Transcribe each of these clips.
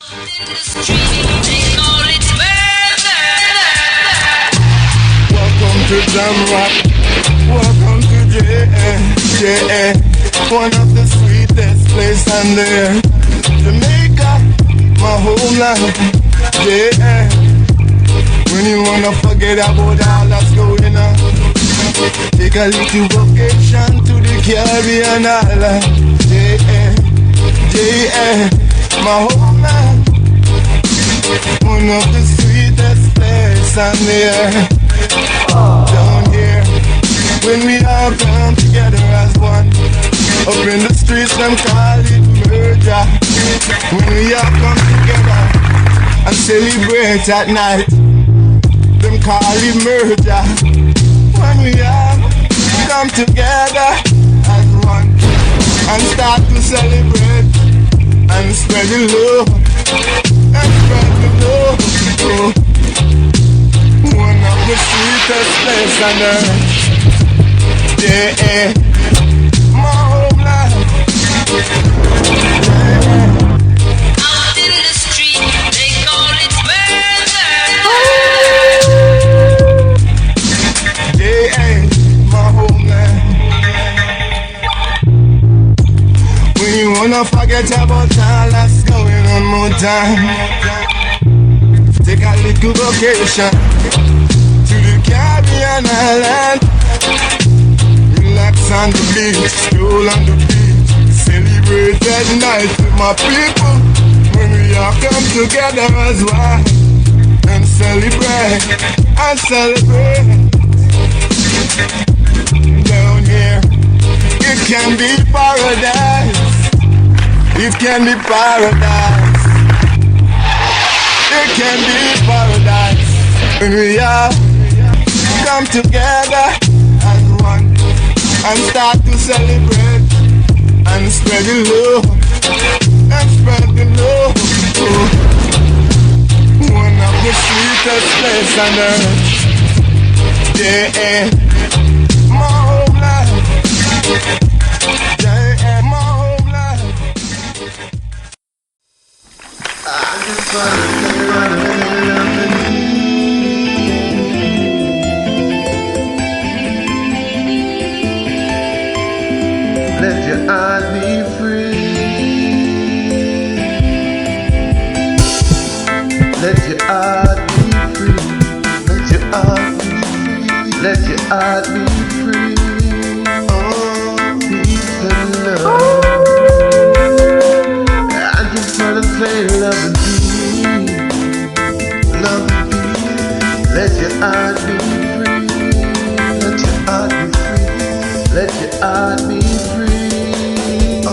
Welcome to Jam Rock. Welcome to J.A. One of the sweetest place on there. Jamaica, my homeland. J.A. When you wanna forget about all that's going on, take a little vacation to the Caribbean island. J.A. J.A. my homeland. One of the sweetest places on the earth. Down here, when we all come together as one. Up in the streets, them call it murder. When we all come together and celebrate at night, them call it murder. When we all come together as one and start to celebrate and spread the love and spread the love. One of the sweetest places on earth. Yeah, my homeland. Out in the street, they call it murder. Yeah, my homeland. When you wanna forget about all that's going on more time, take a little vacation to the Caribbean island. Relax on the beach, stroll on the beach, celebrate at night with my people. When we all come together as one and celebrate and celebrate. Down here, it can be paradise. It can be paradise. It can be paradise when we all come together as one and start to celebrate and spread the love and spread the love. One of the sweetest places on earth. Yeah, my homeland. Yeah, my homeland. I just wanna say what I love me. Let your heart be free. Let your heart be free. Let your heart be free. Let your heart be free. Oh, peace and love. I just wanna say love and peace. Love and peace. Let your heart be free. Let your heart be free. Let your heart be free. Oh,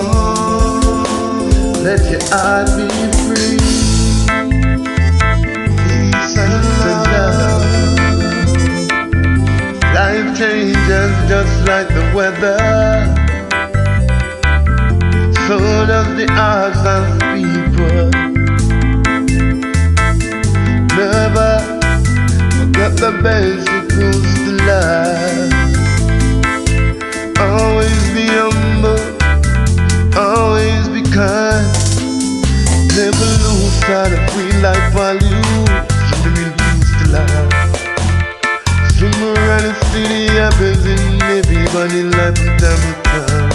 let your heart be free. Peace and love. Life changes just like the weather. So does the hearts of people. Never forget the basic rules to life. Always be humble, always be kind. Never lose sight of real life values. The real keys to life. Swing around the city happens in everybody's life from time to time.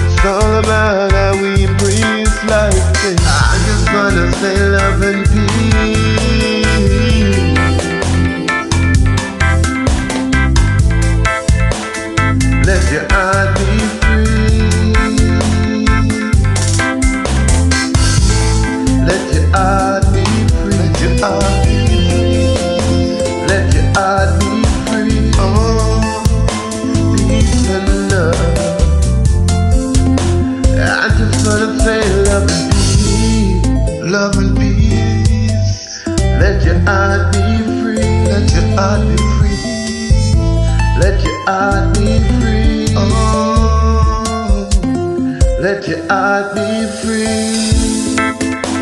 It's all about how we embrace life. I just wanna say love and peace. Let your heart be free. Let your heart be free. Let your heart be free. Let your heart be free. Oh, peace and love. I just wanna say love and peace. Love and peace. Let your heart be free. Let your heart be free. Let your heart be free. Oh, let your heart be free.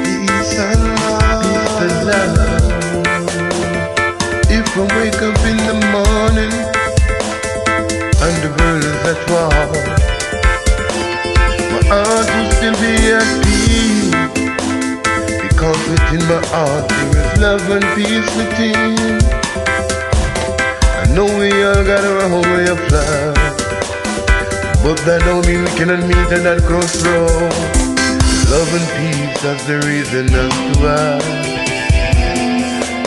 Peace and love. Peace and love. If I wake up in the morning and the world is at war, my heart will still be at peace. 'cause within my heart there is love and peace within. I know we all got our own way of life, but that don't mean we cannot meet at that crossroad. Love and peace, that's the reason as to why.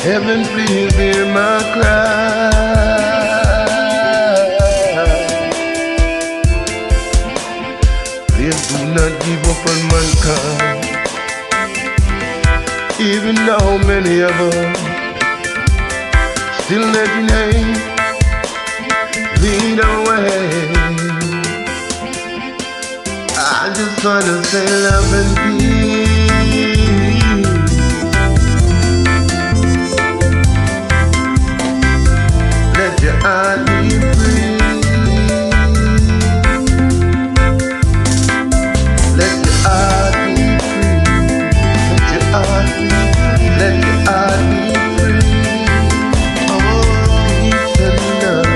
Heaven, please hear my cry. Please do not give up on mankind, even though many of us still letting hate lead our way. I just wanna say love and peace. Let your heart be free. Let your heart be free. Let your heart be free. Let your heart be free. Oh, peace and love.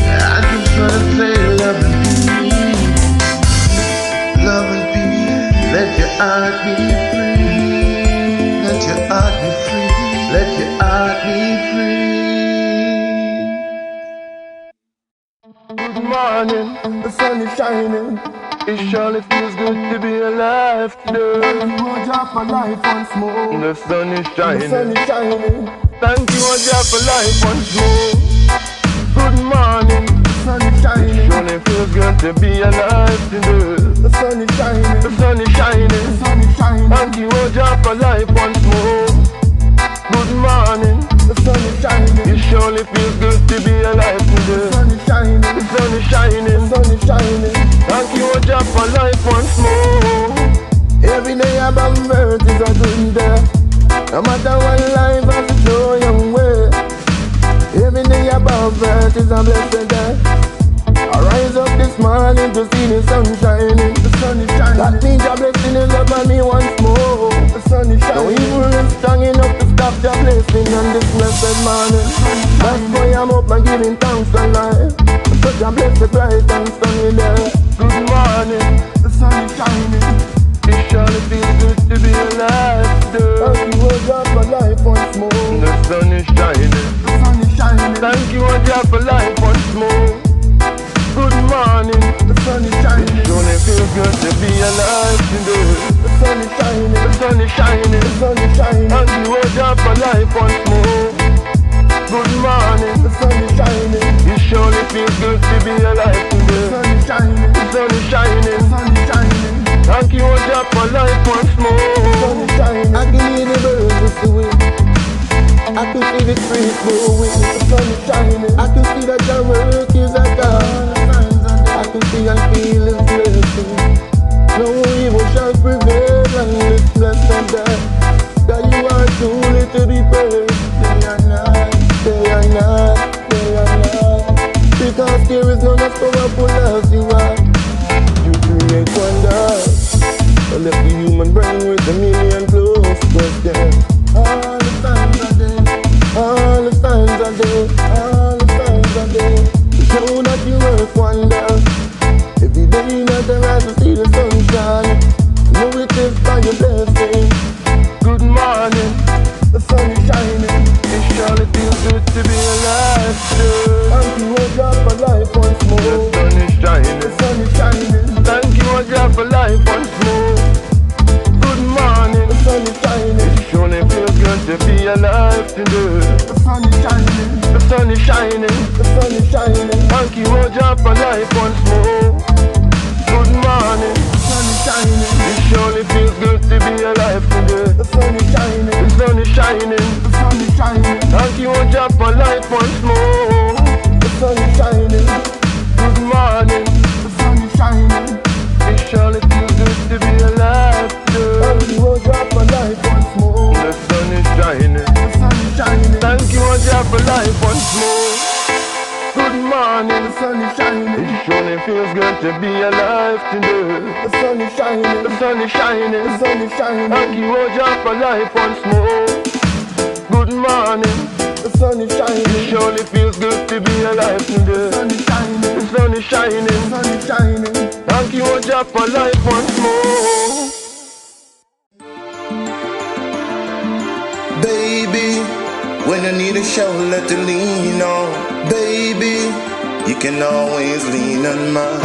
I just wanna say love and peace. Love and peace. Let your heart be free. Let your heart be free. Let your heart be free. Good morning, the sun is shining. It surely feels good to be alive today. Thank you, Jah, for life once more. The sun is shining. The sun is shining. Thank you, Jah, for life once more. Good morning, the sun is shining. It surely feels good to be alive today. The sun is shining. The sun is shining. The sun is shining. Thank you, Jah, for life once more. Good morning, the sun is shining. It surely feels good to be alive today. The sun is shining. The sun is shining. The sun is shining. Thank you, Jah, for life once more. Every day above earth is a good day. No matter what life has to throw your way. Every day above earth is a blessed day. I rise up this morning to see the sun shining. The sun is shining. That means your blessing is upon me once more. The sun is shining. No evil is strong enough to stop your blessing on this blessed morning. That's why I'm up and giving thanks to life. Such a blessed bright and sunny day. Good morning, the sun is shining. It surely feels good to be alive today. Thank you, Jah, for life once more. The sun is shining. The sun is shining. Thank you, Jah, for life once more. Good morning, the sun is shining. It surely feels good to be alive today. The sun is shining. The sun is shining. The sun is shining. Thank you, Jah, for life once more. Good morning, the sun is shining. It surely feels good to be alive today. The sun is shining. The sun is shining. The sun is shining. Thank you, Jah, for life once more. The sun is shining. I can hear the birds singing. I can see the trees blowing. The sun is shining. I can see that your work is a God. I can see and feel His blessing. No evil shall prevail on this blessed day. That you are too little to be praised. Day and night, day and night, day and night. Because there is none as powerful as you are. You create wonders. So left the human brain with a million plus questions. All the times are there. All the times are there. All the times are there. Show that you work wonders. Every day that the rise to see the sunshine. Know it is by your blessing. Good morning, the sun is shining. It surely feels good to be alive today. Thank you, Jah, for life once more. The sun is shining. The sun is shining. Thank you, Jah, for life once more. Good morning, the sun is shining. It surely feels good to be alive today. The sun is shining. The sun is shining. The sun is shining. Thank you, Jah, for life once more. Good morning, the sun is shining. It surely feels good to be alive today. The sun is shining. The sun is shining. The sun is shining. Thank you, Jah, for life once more. The sun is shining. Good morning, the sun is shining. It surely feels good to be alive today. Thank you, Jah, for life once more. The sun is shining. The sun is shining. Thank you, Jah, for life once more. Good morning, the sun is shining. It surely feels good to be alive today. The sun is shining. The sun is shining. The sun is shining. Thank you, Jah, for life once more. Good morning, the sun is shining. It surely feels good to be alive today. The sun is shining. The sun is shining. The sun is shining. Thank you, Jah, for life once more. When you need a shoulder to lean on, baby, you can always lean on mine.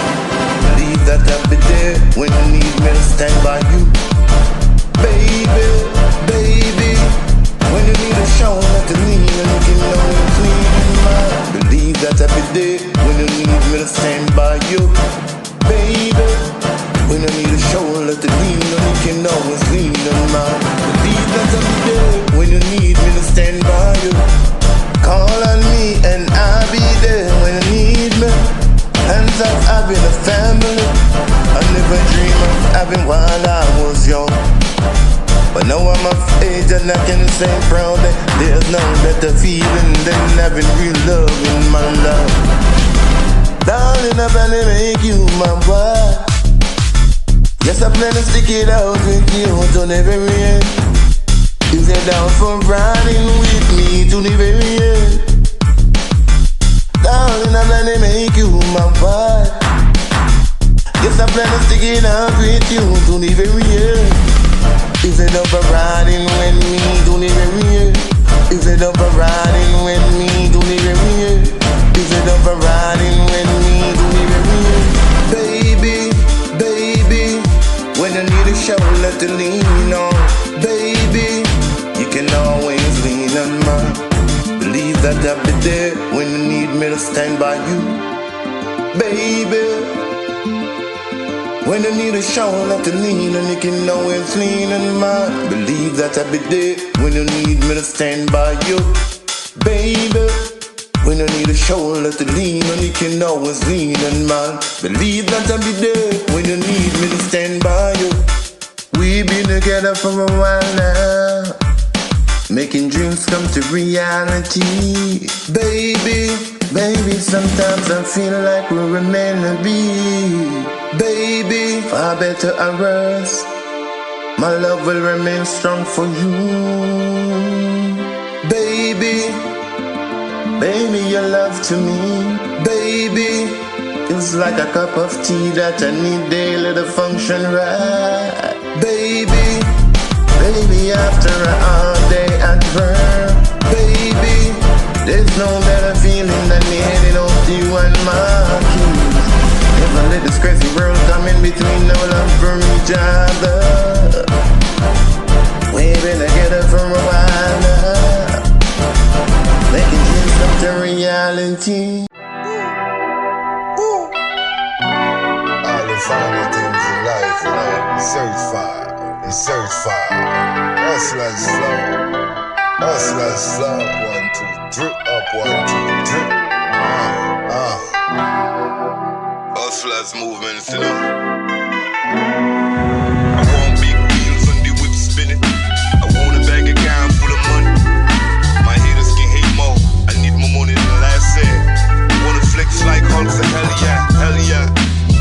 Believe that I'll be there when you need me to stand by you. Baby, baby, when you need a shoulder to lean on, you can always lean on mine. Believe that I'll be there when you need me to stand by you. Baby, when you need a shoulder to lean on, you can always lean on mine. Believe that I'll be there when you need me to stand by you. Call on me and I'll be there when you need me. Hands up, having a family I never dream of having while I was young. But now I'm of age and I can say proudly, there's no better feeling than having real love in my life. Darling, I plan to make you my wife. Yes, I plan to stick it out with you to the very end. If you're down for riding with me to the very end, darling, I plan to make you my wife. Yes, I plan to stick it out with you to the very end. If you're down for riding with me to the very end, if you're down for riding with me to the very end, if you're down for riding with me to the very end, baby, baby, when you need a shoulder to lean on, baby, you can always lean on mine. Believe that I'll be there when you need me to stand by you. Baby, when you need a shoulder to lean on, you can always lean on mine. Believe that I'll be there when you need me to stand by you. Baby, when you need a shoulder to lean on, you can always lean on mine. Believe that I'll be there when you need me to stand by you. We've been together for a while now, making dreams come to reality. Baby, baby, sometimes I feel like we're meant to be. Baby, for better or worse, my love will remain strong for you. Baby, baby, your love to me, baby, it's like a cup of tea that I need daily to function right. Baby, baby, after a hard day at work, baby, there's no better feeling than me heading off to you and my keys. Never let this crazy world come in between no love for each other. We've been together for a while now, making dreams come to reality. All the final things in life, search for. Hustlers flow, 1, 2, drip up, 1, 2, drip. Hustlers movement, you know. I want big wheels on the whip spinning. I want a bank account full of money. My haters can hate more. I need more money than last said. Wanna flex like Hulk, so hell yeah.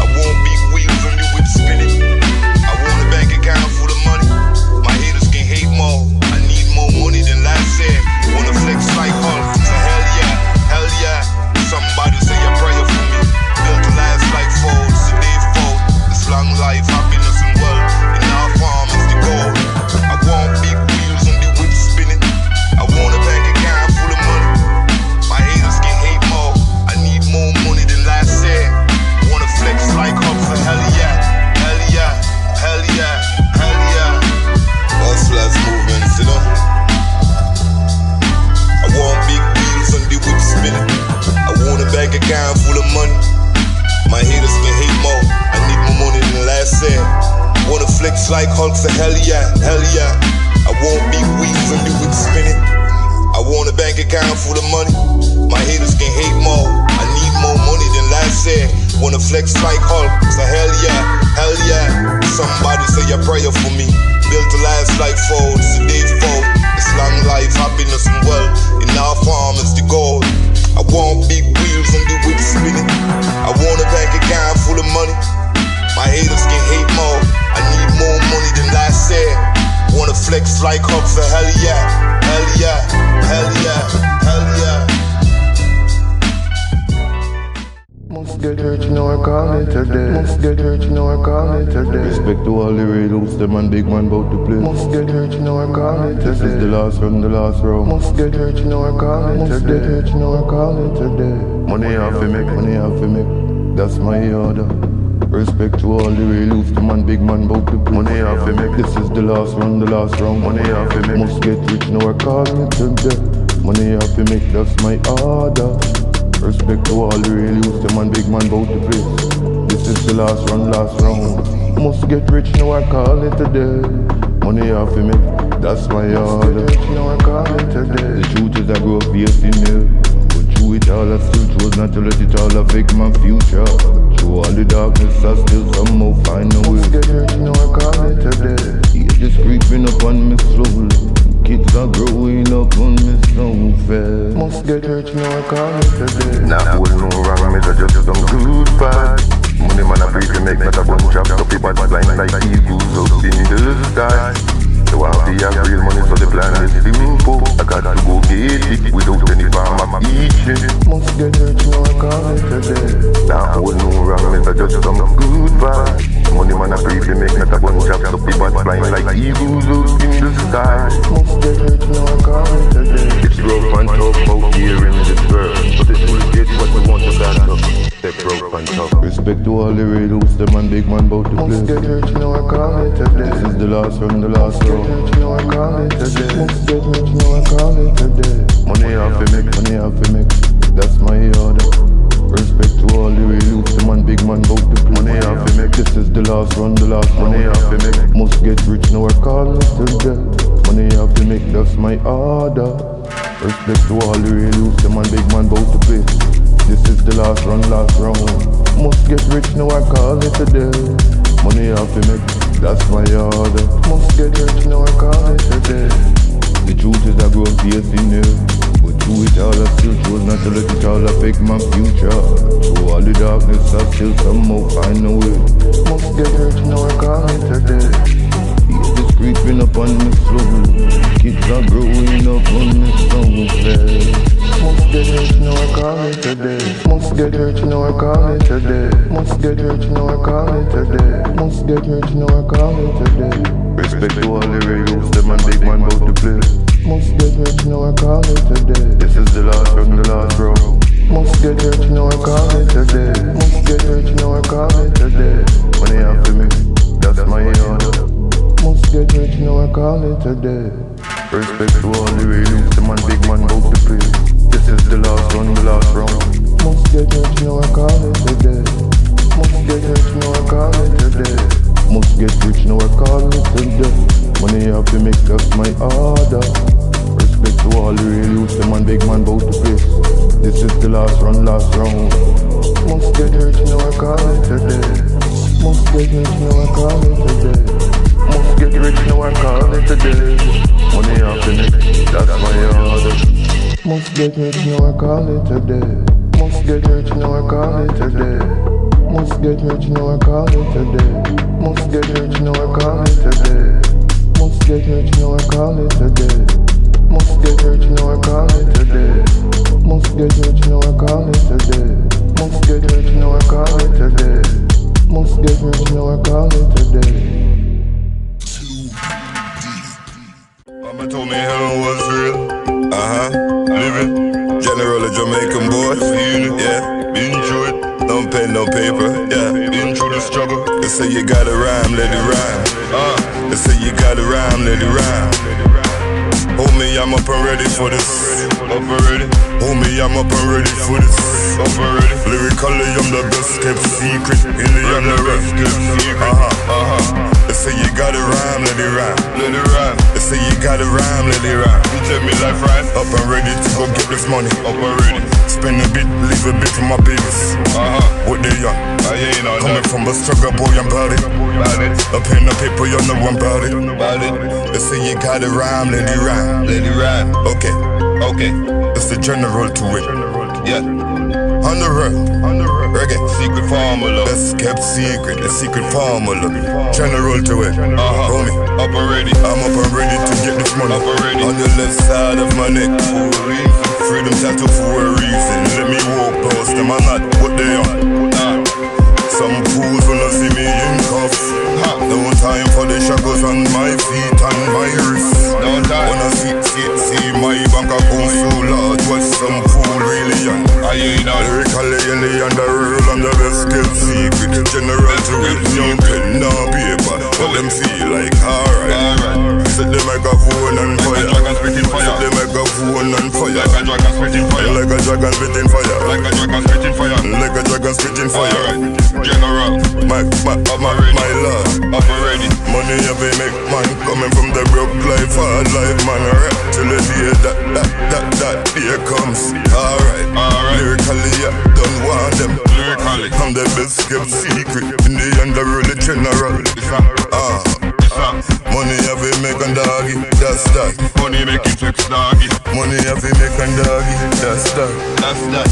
I want big wheels on the whip spinning. I want a bank account full of money. My haters can hate more. I need more money than last said. Wanna flex like Hulk, so hell yeah. Somebody say a prayer for me. Built to last like fold, so they fold. This long life, happiness and wealth. In our farm is the goal. I want big wheels on the whip spinning. I want a bank account full of money. My haters can hate more. I need more money than last said. Wanna flex like Hulk, so hell yeah. Hustlers movement, you know. I want big wheels on the whip spinning. I want a bank account full of money. My haters can hate more. I need more money than last said. Wanna flex like Hulk, so hell yeah. I want big wheels on the whip spinning. I want a bank account full of money. My haters can hate more. I need more money than last said. Wanna flex like Hulk, so hell yeah. Somebody say a prayer for me. Built to last like fold, so they fold. It's long life, happiness and wealth. In our farm is the goal. I want big wheels on the whip spinning. I want a bank account full of money. My haters can hate more. I need more money than last said. Wanna flex like Hulk, so hell yeah. Most Must get rich, you know I call it today. Must get rich, you know I call it today. Respect to all the radio, them and big man bout to play. Must get rich, you know I call it today. This is the last run, the last round. Must get rich, you know I call it today. Must get rich, you know I call it today. Money have to make, money have to make. That's my order. Respect to all the real youth, the man, big man, bout to play. Money have to make, this is the last run, the last round. Money have to make, must get rich, now I call it today. Money have to make, that's my order. Respect to all the real youth, the man, big man, bout to play. This is the last run, last round. Must get rich, now I call it today. Money have to make, that's my order. Must get rich, now I call it today. The truth is I grew up facing you. Through it all I still chose not to let it all affect my future. Through all the darkness I still somehow find a way. Must get rich, now I call it today. It's just creeping up on me slowly. Kids are growing up on me so fast. Must get rich, now I call it today. Now hold no wrong, me just some good vibes. Money man I pray to make not a bunch of stuff. People flying like eagles up in the sky. They want to have real money, so the plan is simple. I got to go get it without any form of eating. Must get rich, now I call it today. Now hold no wrong, it's just some good vibes. Money man I pray to make not a bunch of stuff. People flying like eagles up in the sky. Must get rich, now I call it today. It's rough and tough out here in this world, but it will get what we want to stand up. Step rough and tough. Respect to all the radio, the man, big man, bout to play. Must get rich, now I call it today. This is the last run, the last round. Must get rich, now I call it today. Must get rich, now I call it today. Money have to make, money have to make. That's my order. Respect to all the real youth, the man, big man, bout to play. Money have to make. This is the last run, the last round. Money have to make. Must get rich, now I call it today. Money have to make. That's my order. Respect to all the real youth, the man, big man, bout to play. This is the last run, last round. Must get rich, now I call it today. Money have to make, that's my order. Must get rich, now I call it today. The truth is I grew up facing you, but through it all I still chose not to let it all affect my future. Through all the darkness I still somehow find a way. Must get rich, now I call it today. It's just creeping up on me slowly. Kids are growing up on me so fast. Must get rich, now I call it today. Must get rich, now I call it today. Must get rich, now I call it today. Must get rich, now I call it today. Respect to all the radios, them and big man bout to play. Must get rich, now I call it today. This is the last run, the last round. Must get rich, now I call it today. Must get rich, now I call it today. Money have to make, that's my order. Must get rich, now I call it today. Respect to all the radios, them and big man bout to play. This is the last run, the last round. Must get rich, now I call it today. Must get rich, now I call it today. Must get rich, now I call it today. Money have to make, that's my order. Respect to all the real youth, the man, big man, bout to play. This is the last run, last round. Must get rich, now I call it today. Must get rich, now I call it today. Must get rich, now I call it today. Money have to make, that's my order. Must get rich, now I call it today. Must get rich, now I call it today. Must get rich, now I call it today. Must get rich, now I call it today. Must get rich, now I call it today. Must get rich, now I call it today. Must get rich, now I call it today. Must get rich, now I call it today. Must get rich, now I call it today. Mama told me heaven was real. Living, general a Jamaican boy. Yeah, been through it. No pen, no paper. Yeah, been through the struggle. They say you gotta rhyme, let it rhyme. They say you gotta rhyme, let it rhyme. Homie, I'm up and ready for this. Up and ready. Homie, I'm up and ready for this. Up and ready. Lyrically, I'm the best kept secret. Illy, I'm the best kept secret. They say you gotta rhyme, let it rhyme. Let it rhyme. They say you gotta rhyme, let it rhyme. You tell me life right. Up and ready to go get this money. Up and ready. Spend a bit, leave a bit for my babies. What they on? I ain't on coming that. From a struggle, boy, I'm bout it. Up in the paper, you know I'm bout it. They say you gotta rhyme, let it rhyme. Let it rhyme. Okay, okay. It's the general to it. Yeah. On the road, reggae, secret formula. Best kept secret, the secret formula. General to it, homie, up and ready. I'm up and ready to get this money. Up and ready. On the left side of my neck, for a reason. Freedom tattoo for a reason. Let me walk past them, I'm not what they on. heat and virus. No time. Wanna see my bank account so large. Watch some fool really young. Lyrically alien, the rule and the best kept secret. General to real young pen, no paper. But them feel like alright. Set the microphone on fire. Set the microphone on fire. Like a dragon spitting fire. Like a dragon spitting fire. Like a dragon spitting fire. Like a dragon spitting fire. General, my lord, up already. Money you be make man coming from the broke life, hard life, man. Rap till the day that day comes. Alright. Lyrically, yeah, don't want them. Lyrically, I'm the best kept secret in the underworld, general. Money you be make and doggy, that's that. Money make it flex doggy. Money you be make and doggy, that's that. That's that.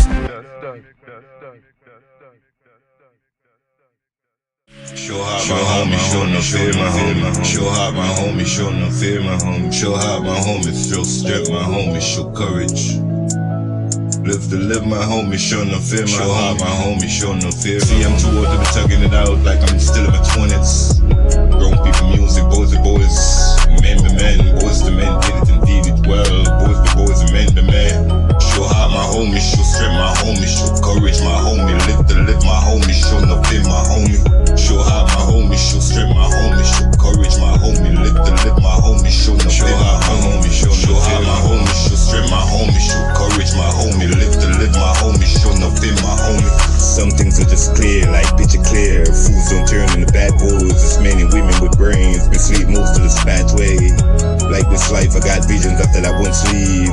Show hot my homie, show no fear my homie. Show hot my homie, show no fear my homie. Show hot my homie, show strength my homie, show courage. Live my homie, show no fear my show hot my homie, show no fear. See I'm too old to be tugging it out like I'm still in my 20s. Grown people music, boys to boys, men to men, boys to men, did it and did it well. Boys to boys, men to men. Show hot my homie, show strength my homie, show courage my homie. Live my homie, show no fear my homie. Show hot my homie, show strength my homie, show courage my homie. Live my homie, show no fear my homie. Show hot my homie, show strength my homie, show courage my homie. Live my homie, show no fear my homie. Some things are just clear, like picture clear. Fools don't turn into bad boys. There's men and women with brains, been sleep moves to the pathway. Like this life, I got visions after that one sleep.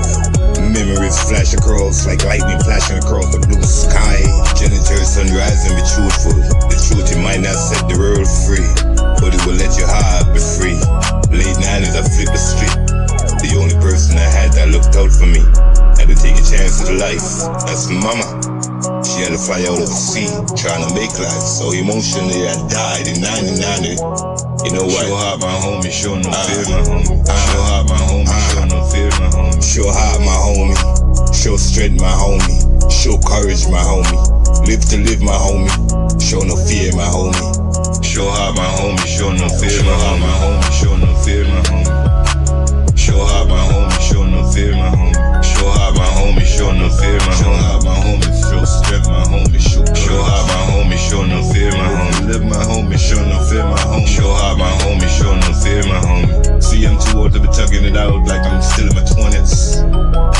Memories flash across like lightning flashing across the blue sky. Janitor sunrise and be truthful. The truth you might not set the world free, but it will let your heart be free. Late 90s I flipped the street. The only person I had that looked out for me. Had to take a chance with life. That's mama. She had to fly out of the sea, trying to make life. So emotionally I died in 1990. You know what? Show hot my homie, show no fear my homie. Show hot my homie, show no fear my homie. Show hot my homie, show strength my homie. Show courage my homie. Live my homie. Show no fear my homie. Show hot my homie, show no fear my homie. Show no fear my homie. Show hot my homie, show no fear my homie. Show hot my homie, show no fear my homie. Show hot my homie, show strength my homie. Show hot my homie, show no fear my homie. Live my homie, show no fear my homie. Show hot my homie, show no fear my homie. See I'm too old to be tugging it out like I'm still in my 20s.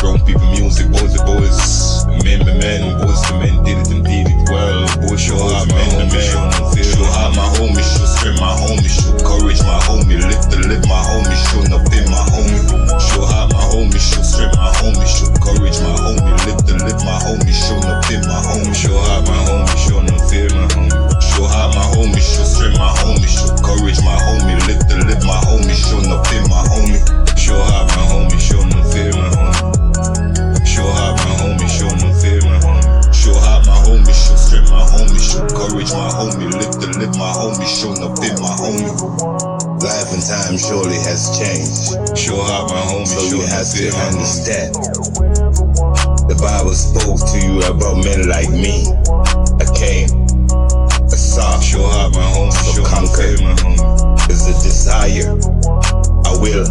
Grown people music, boys to boys, men to men, boys to men, did it and did it well. Boys show hot my homie, show no fear. Show hot my homie, show strength my homie, show courage my homie. Live my homie, show no fear my homie. Show hot my homie, show strength my homie, show courage my homie. Live my homie, show no fear my homie. Show hot my homie, show no fear my homie. Show hot my homie, show strength my homie, show courage my homie. Live my homie, show no fear my homie. Show hot my homie, show no fear my homie. Show hot my homie, show no fear my homie. Show hot my homie, show strength my homie, show courage my homie. Live my homie, show no fear my homie. Life and time surely has changed. Show hot my homie, so show you have no fear to my homie. understand. The Bible spoke to you about men like me. I came, I saw. Show hot my homie, so show no fear my homie. Is a desire. I will,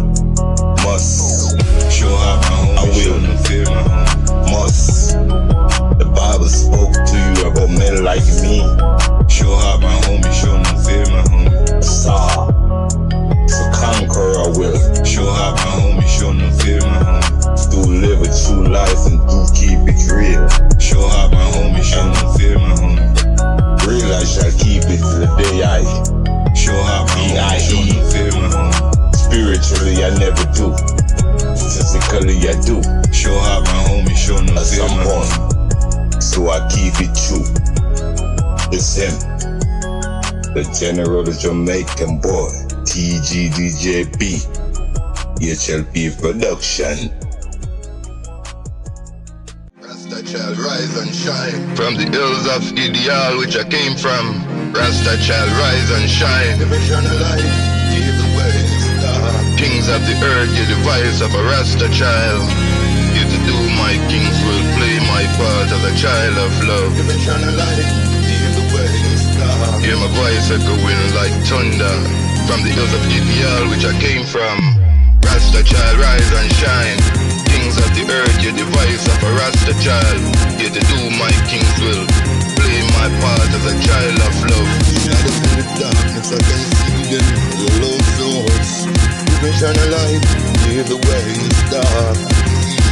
must. Show hot my homie, I will, show no fear my homie. must. The Bible spoke to you about men like me. Show hot my homie, show no fear my homie. I saw. So conquer I will. Show hot my homie, show no fear my homie. Do live a true life and do keep it real. Show hot my homie, show no fear my homie. Real I shall keep it till the day I show hot my homie, show no fear my homie. Spiritually I never do. Physically I do. Show hot my homie, show no at fear some my point. homie. So I keep it true. It's him, the general, the Jamaican boy, TGDJB, HLP production. Rasta child rise and shine from the hills of ideal which I came from. Rasta child rise and shine. Division of life, the way star. Kings of the earth, hear the voice of a Rasta child. Here to do my kings will play my part as a child of love. Division of life, the way star. Hear my voice echoing like thunder. From the hills of Ideal, which I came from, Rasta child, rise and shine. Kings of the earth, you're the voice of a Rasta child. Here to do my king's will, play my part as a child of love. Shadows in the darkness, I can see them, the low souls. You can shine a light, near the way is dark.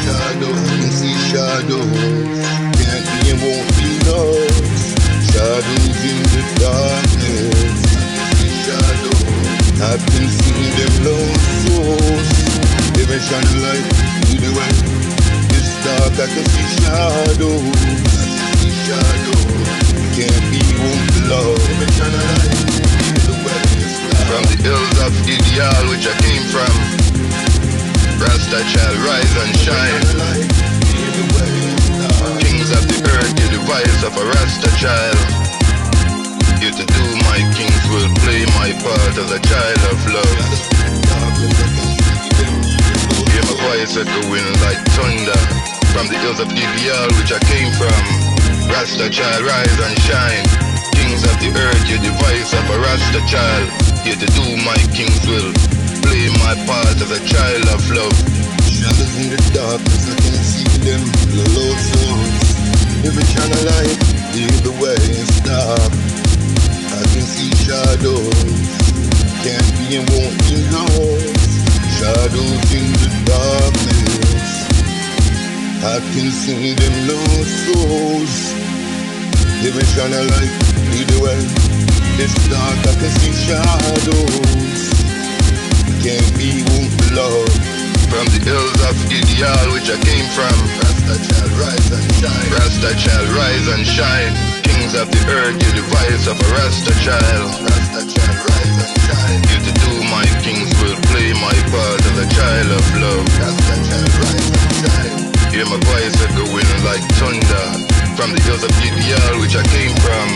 I can see shadows, can't be and won't be lost. Shadows in the darkness, shadows. I can see them lost souls. They can shine a light, near the way is dark. I can see shadows, shadows. Can't be, won't be lost. They can shine a light, near the way is dark. From the hills of Ideal, which I came from, Rasta child, rise and shine. Kings of the earth, you're the voice of a Rasta child. Here to do my king's will, play my part as a child of love. Hear my voice echoing like thunder. From the hills of Ideal, which I came from, Rasta child, rise and shine. Kings of the earth, you're the voice of a Rasta child. Here to do my king's will, play my part as a child of love. Shadows in the darkness, I can see them, the low souls. Every shine a light, either way it's dark. I can see shadows, can't be and won't be lost. Shadows in the darkness, I can see them low souls. Every shine a light, either way it's dark. I can see shadows, can't be, won't be lost. From the hills of Ideal, which I came from, Rasta child, rise and shine. Rasta child, rise and shine. Kings of the earth, you're the voice of a Rasta child. Rasta child, rise and shine. Here to do my king's will, play my part as a child of love. Rasta child, rise and shine. Hear my voice echoing like thunder. From the hills of Ideal, which I came from,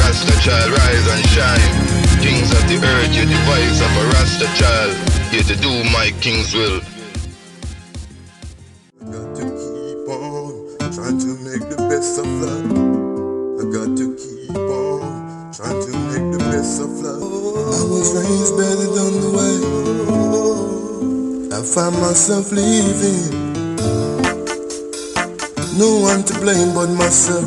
Rasta child, rise and shine. Kings of the earth, you're the voice of a Rasta child. Here to do my king's will. Trying to make the best of love. I got to keep on trying to make the best of love. I was raised better than the way I find myself leaving. No one to blame but myself.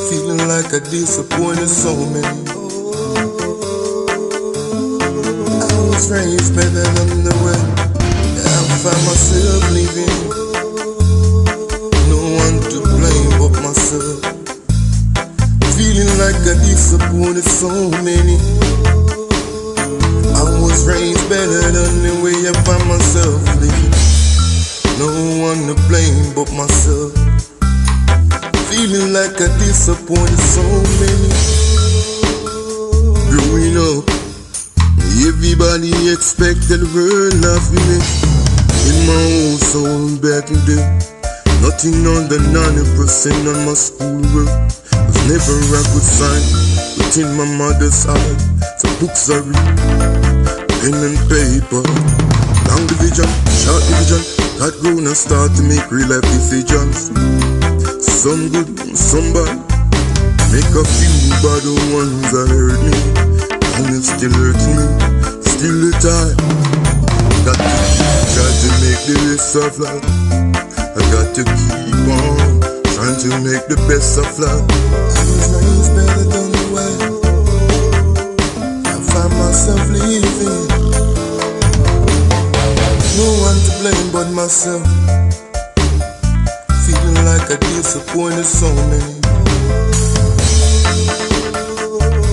Feeling like I disappointed so many. I was raised better than the way I find myself leaving. To blame but myself. Feeling like I disappointed so many. I was raised better than the way I find myself living. No one to blame but myself. Feeling like I disappointed so many. Growing up, everybody expected the world of me. In my own soul back in the nothing under 90% on my schoolwork was never a good sign. Within my mother's heart, some books I read, pen and paper, long division, short division. Got grown and start to make real life decisions. Some good, some bad. Make a few bad ones that hurt me, and it still hurts me. Still the time. Got to try to make the rest of life. I got to keep on trying to make the best of love. I was raised better than the way I find myself leaving. No one to blame but myself. Feeling like I disappointed so many.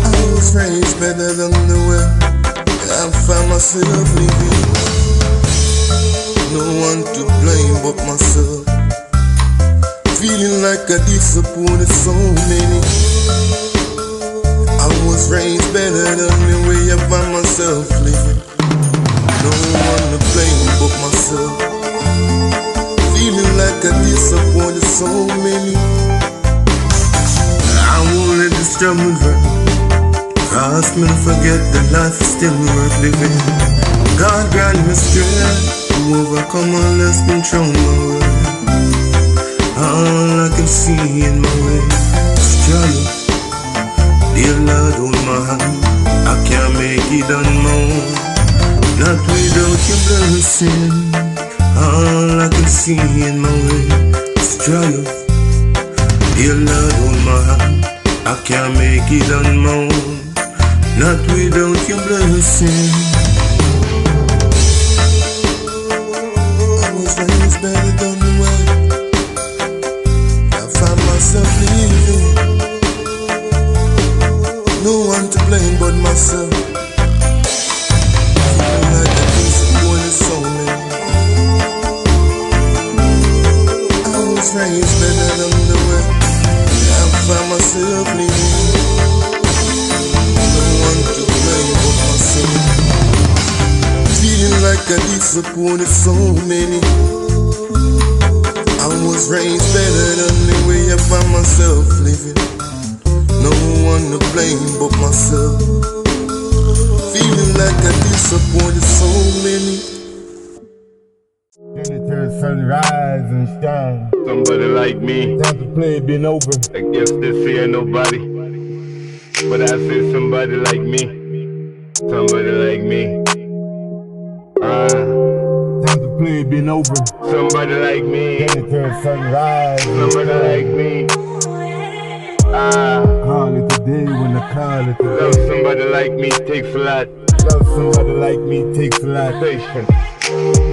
I was raised better than the way I find myself leaving. No one to blame but myself. Feeling like I disappointed so many. I was raised better than the way I find myself living. No one to blame but myself. Feeling like I disappointed so many. I won't let this struggle run. Cause me to forget that life is still worth living. God grant me strength to overcome all that's been thrown my way. All I can see in my way is joy. Dear Lord, hold my hand. I I can't make it on my own, not without your blessing. All I can see in my way is triumph. Dear Lord, hold my hand. I can't make it on my own, not without your blessing. I was raised better than the way. I found myself leaving. No one to blame but myself. Feeling like a disappointed soul, man. I was raised better than the way. I found myself leaving. No one to blame but myself. Feeling like I disappointed so many. I was raised better than the way I found myself living. No one to blame but myself. Feeling like I disappointed so many. Then it turns sunrise and shine. Somebody like me, Time to play it been over. I guess this ain't nobody. But I say somebody like me, somebody like me. Time to play it been over. Somebody like me, Then it turns sunrise and somebody like me. call it today when I call it Love today. somebody like me takes a lot. Love somebody like me takes a lot. Patience.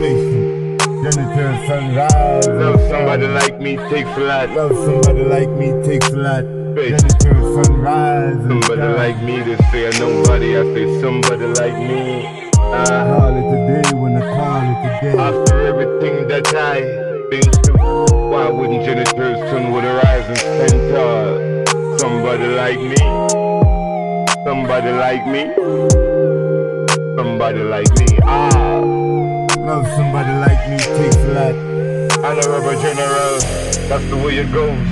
Patient. Then it turns sunrise and Love somebody shine. like me takes a lot. Love somebody like me takes a lot. Patient. Then it turns sunrise and Somebody shine. like me to say nobody, I say somebody like me. Call it today when I call it today. After everything that I've been through, why wouldn't janitors turn with a rising stand tall? Somebody like me, somebody like me, somebody like me. Love somebody like me takes a lot. Honorable General, that's the way it goes.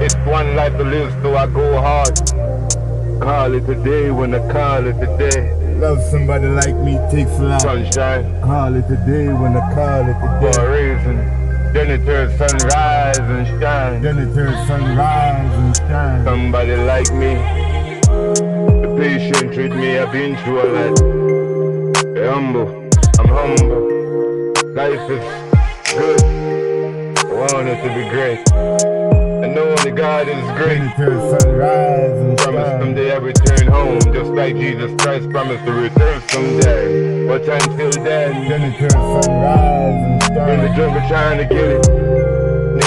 It's one life to live, so I go hard. Call it today when I call it today. Love somebody like me takes a lot. Sunshine Call it today when I call it for a today. reason. Then it turns sunrise and shine. Then it turns sunrise and shine. Somebody like me, the patient treat me, I've been through a lot. I'm humble. Life is good. I want it to be great. I know only God is Then great. it turns sunrise and Promise shine. someday I return home, just like Jesus Christ promised to return someday. But until then, Then it turns sunrise and in the shine. jungle trying to get it.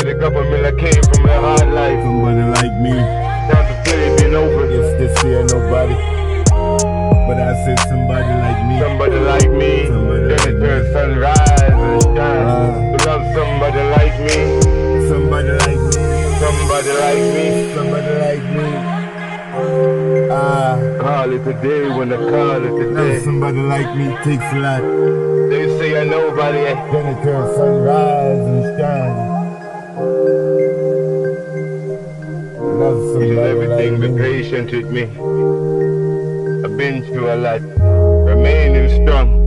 Need a couple mil I came from a hard life. Somebody like me. Time to play it been over. Yes, this here nobody. But I said somebody like me. Somebody like me, Somebody then like it me. turns sunrise and shine. To love somebody like me, Somebody like me. somebody like me. Somebody like me. Call it today when I call it Love today. somebody like me takes a lot. They say I nobody, Then it turns sunrise and shine. Love you somebody do everything, like be me. patient with me. I've been through a lot, remaining strong.